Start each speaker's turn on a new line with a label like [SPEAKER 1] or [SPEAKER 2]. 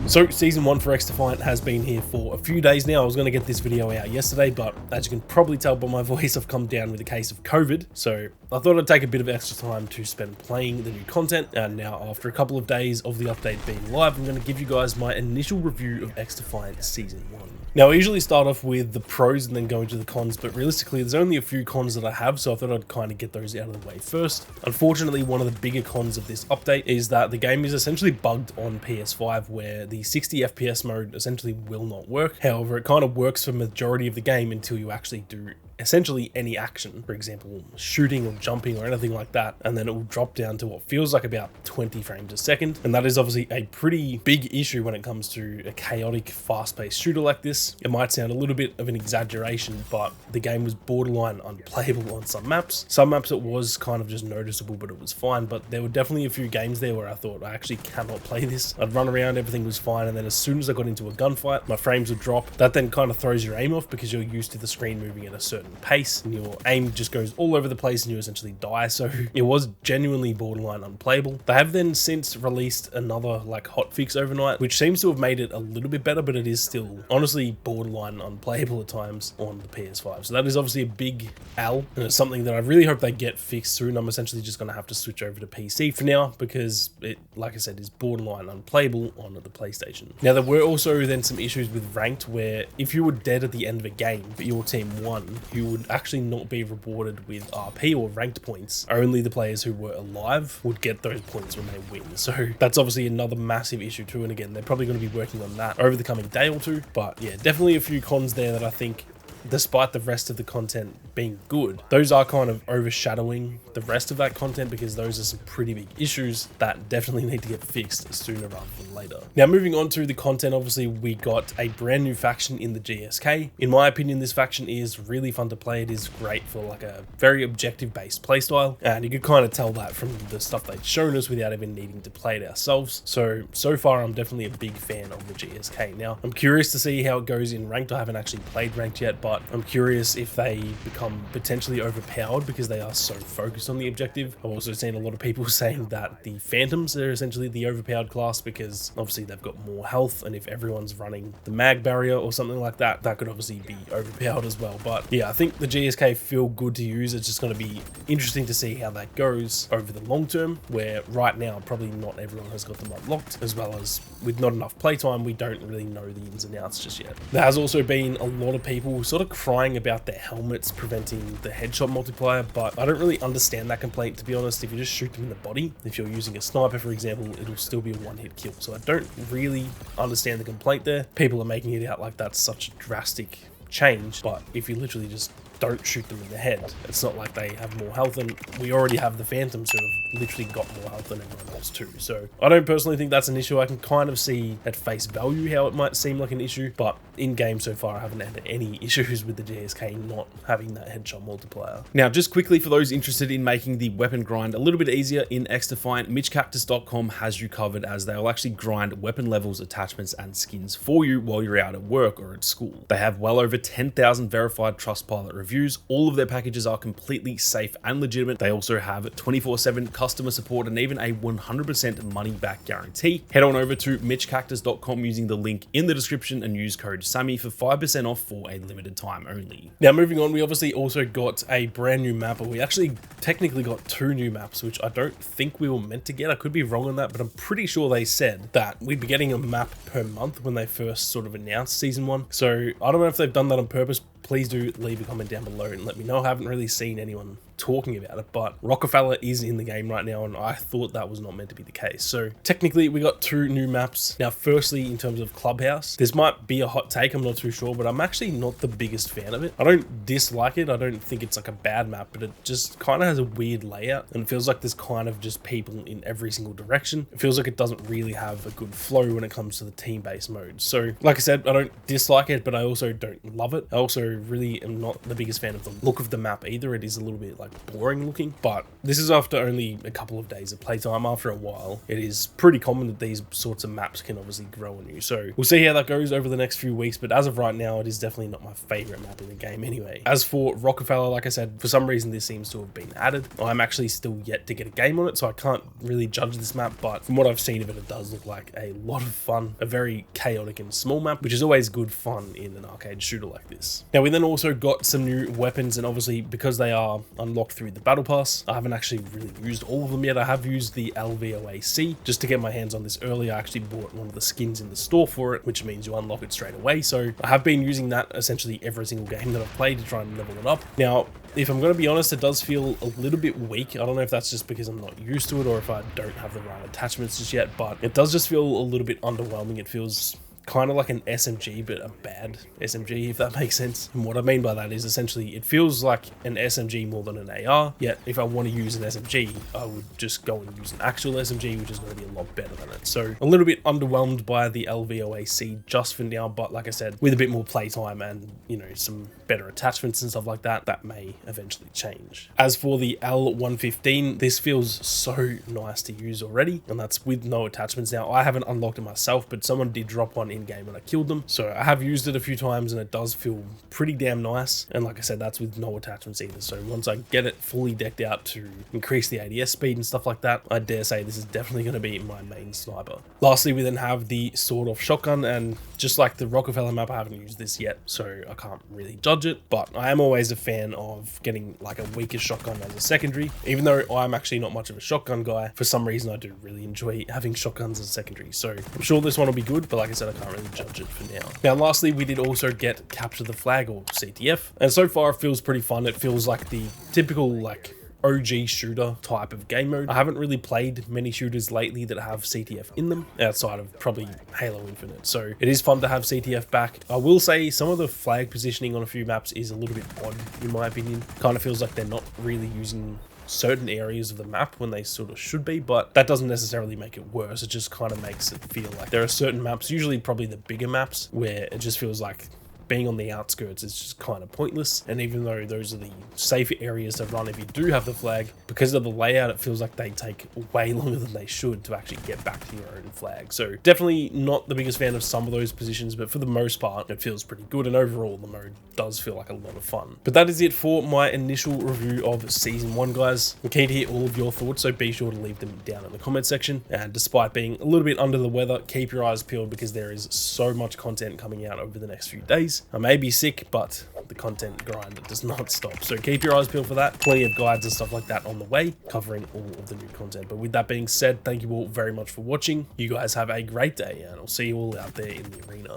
[SPEAKER 1] So Season 1 for XDefiant has been here for a few days now. I was going to get this video out yesterday, but as you can probably tell by my voice, I've come down with a case of COVID. So I thought I'd take a bit of extra time to spend playing the new content. And now after a couple of days of the update being live, I'm going to give you guys my initial review of XDefiant Season 1. Now I usually start off with the pros and then go into the cons, but realistically there's only a few cons that I have, so I thought I'd kind of get those out of the way first. Unfortunately, one of the bigger cons of this update is that the game is essentially bugged on PS5, where the 60 FPS mode essentially will not work. However, it kind of works for the majority of the game until you actually do essentially any action, for example shooting or jumping or anything like that, and then it will drop down to what feels like about 20 frames a second. And that is obviously a pretty big issue when it comes to a chaotic, fast-paced shooter like this. It might sound a little bit of an exaggeration, but the game was borderline unplayable on some maps. Some maps it was kind of just noticeable, but it was fine. But there were definitely a few games there where I thought, I actually cannot play this. I'd run around, everything was fine, and then as soon as I got into a gunfight, my frames would drop. That then kind of throws your aim off because you're used to the screen moving at a certain pace, and your aim just goes all over the place and you essentially die. So it was genuinely borderline unplayable. They have then since released another like hotfix overnight, which seems to have made it a little bit better, but it is still honestly borderline unplayable at times on the PS5. So that is obviously a big L, and it's something that I really hope they get fixed soon. I'm essentially just going to have to switch over to PC for now because it, like I said, is borderline unplayable on the PlayStation. Now there were also then some issues with ranked, where if you were dead at the end of a game but your team won, you would actually not be rewarded with RP or ranked points. Only the players who were alive would get those points when they win. So that's obviously another massive issue too, and again they're probably going to be working on that over the coming day or two. But yeah, definitely a few cons there that I think, despite the rest of the content being good, those are kind of overshadowing the rest of that content, because those are some pretty big issues that definitely need to get fixed sooner rather than later. Now moving on to the content, obviously we got a brand new faction in the GSK. In my opinion, this faction is really fun to play. It is great for like a very objective based playstyle, and you could kind of tell that from the stuff they've shown us without even needing to play it ourselves. So far I'm definitely a big fan of the GSK. Now I'm curious to see how it goes in ranked. I haven't actually played ranked yet, but I'm curious if they become potentially overpowered because they are so focused on the objective. I've also seen a lot of people saying that the Phantoms are essentially the overpowered class because obviously they've got more health, and if everyone's running the mag barrier or something like that, that could obviously be overpowered as well. But yeah, I think the GSK feel good to use. It's just going to be interesting to see how that goes over the long term, where right now probably not everyone has got them unlocked, as well as with not enough playtime we don't really know the ins and outs just yet. There has also been a lot of people sort of crying about their helmets preventing the headshot multiplier, but I don't really understand that complaint, to be honest. If you just shoot them in the body, if you're using a sniper for example, it'll still be a one-hit kill. So I don't really understand the complaint there. People are making it out like that's such a drastic change, but if you literally just don't shoot them in the head, it's not like they have more health, and we already have the Phantoms who have literally got more health than everyone else too. So I don't personally think that's an issue. I can kind of see at face value how it might seem like an issue, but in game so far I haven't had any issues with the GSK not having that headshot multiplier. Now just quickly, for those interested in making the weapon grind a little bit easier in XDefiant, MitchCactus.com has you covered, as they will actually grind weapon levels, attachments and skins for you while you're out at work or at school. They have well over 10,000 verified Trustpilot reviews. All of their packages are completely safe and legitimate. They also have 24/7 customer support and even a 100% money back guarantee. Head on over to MitchCactus.com using the link in the description and use code SAMMY for 5% off for a limited time only. Now moving on, we obviously also got a brand new map, or we actually technically got two new maps, which I don't think we were meant to get. I could be wrong on that, but I'm pretty sure they said that we'd be getting a map per month when they first sort of announced Season 1. So I don't know if they've done that on purpose. Please do leave a comment down below and let me know. I haven't really seen anyone talking about it, but Rockefeller is in the game right now, and I thought that was not meant to be the case. So technically we got two new maps. Now firstly, in terms of Clubhouse, this might be a hot take, I'm not too sure, but I'm actually not the biggest fan of it. I don't dislike it, I don't think it's like a bad map, but it just kind of has a weird layout, and it feels like there's kind of just people in every single direction. It feels like it doesn't really have a good flow when it comes to the team-based mode. So like I said, I don't dislike it, but I also don't love it. I also really am not the biggest fan of the look of the map either. It is a little bit like like boring looking, but this is after only a couple of days of playtime. After a while, it is pretty common that these sorts of maps can obviously grow on you. So we'll see how that goes over the next few weeks, but as of right now, it is definitely not my favorite map in the game anyway. As for Rockefeller, like I said, for some reason this seems to have been added. I'm actually still yet to get a game on it, so I can't really judge this map, but from what I've seen of it, it does look like a lot of fun. A very chaotic and small map, which is always good fun in an arcade shooter like this. Now, we then also got some new weapons, and obviously because they are unlocked through the battle pass, I haven't actually really used all of them yet. I have used the LVOAC just to get my hands on this early. I actually bought one of the skins in the store for it, which means you unlock it straight away. So I have been using that essentially every single game that I've played to try and level it up. Now, if I'm going to be honest, it does feel a little bit weak. I don't know if that's just because I'm not used to it or if I don't have the right attachments just yet, but it does just feel a little bit underwhelming. It feels kind of like an SMG, but a bad SMG, if that makes sense. And what I mean by that is essentially it feels like an SMG more than an AR, yet if I want to use an SMG, I would just go and use an actual SMG, which is going to be a lot better than it. So a little bit underwhelmed by the LVOAC just for now, but like I said, with a bit more playtime and, you know, some better attachments and stuff like that, that may eventually change. As for the L115, this feels so nice to use already, and that's with no attachments. Now, I haven't unlocked it myself, but someone did drop one in game and I killed them, so I have used it a few times and it does feel pretty damn nice. And like I said, that's with no attachments either, so once I get it fully decked out to increase the ADS speed and stuff like that, I dare say this is definitely going to be my main sniper. Lastly, we then have the sawed-off shotgun, and just like the Rockefeller map, I haven't used this yet, so I can't really judge it, but I am always a fan of getting like a weaker shotgun as a secondary. Even though I'm actually not much of a shotgun guy, for some reason I do really enjoy having shotguns as a secondary, so I'm sure this one will be good, but like I said, I can't really judge it for now. Now, lastly, we did also get Capture the Flag, or CTF, and so far it feels pretty fun. It feels like the typical like OG shooter type of game mode. I haven't really played many shooters lately that have CTF in them outside of probably Halo Infinite, so it is fun to have CTF back. I will say some of the flag positioning on a few maps is a little bit odd in my opinion. Kind of feels like they're not really using certain areas of the map when they sort of should be, but that doesn't necessarily make it worse. It just kind of makes it feel like there are certain maps, usually probably the bigger maps, where it just feels like being on the outskirts is just kind of pointless. And even though those are the safer areas to run if you do have the flag, because of the layout, it feels like they take way longer than they should to actually get back to your own flag. So definitely not the biggest fan of some of those positions, but for the most part, it feels pretty good. And overall, the mode does feel like a lot of fun. But that is it for my initial review of Season 1, guys. I'm keen to hear all of your thoughts, so be sure to leave them down in the comment section. And despite being a little bit under the weather, keep your eyes peeled because there is so much content coming out over the next few days. I may be sick, but the content grind does not stop. So keep your eyes peeled for that. Plenty of guides and stuff like that on the way, covering all of the new content. But with that being said, thank you all very much for watching. You guys have a great day, and I'll see you all out there in the arena.